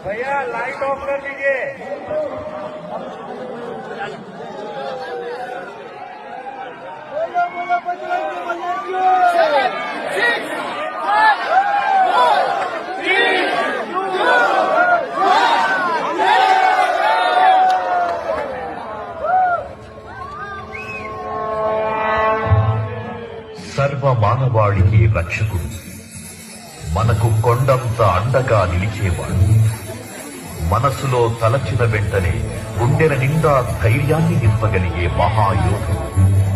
भैया light of कर दीजिए। సర్వ మానవాళికి రక్షకుడు, మనకు కొండంత అండగా నిలిచేవాడు, మనసులో తలచిన వెంటనే గుండెల నిండా ధైర్యాన్ని నింపగలిగే మహాయోధుడు,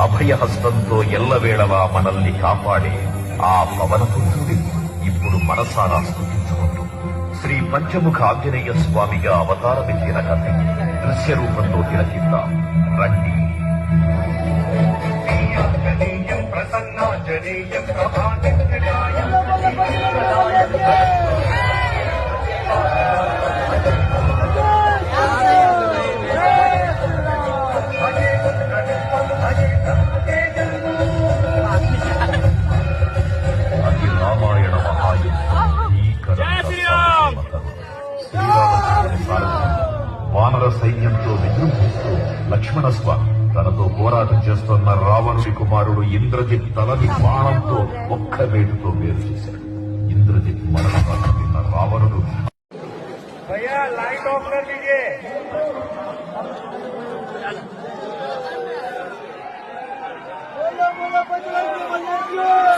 అభయహస్తంతో ఎల్లవేళలా మనల్ని కాపాడే ఆ పవనపుత్రుడి ఇప్పుడు మనసారా స్తుతించుకుంటూ శ్రీ పంచముఖ ఆంజనేయ స్వామిగా అవతారమెత్తిన కథ దృశ్య రూపంలో తిలకిద్దాం రండి. ప్రసన్నాంజనేయం అది రామాయణ మహాయుద్ధం. వానర సైన్యంతో విజృంభిస్తూ లక్ష్మణస్వామి తనతో పోరాటం చేస్తున్న రావణుడి కుమారుడు ఇంద్రజిత్ తలని బాణంతో ఒక్క వేటుతో వేరు చేశాడు. ఇంద్రజిత్ మరణం విన్న రావణుడు भैया लाइट ऑफ कर दीजिए। बोलो बोलो बजरंग बली।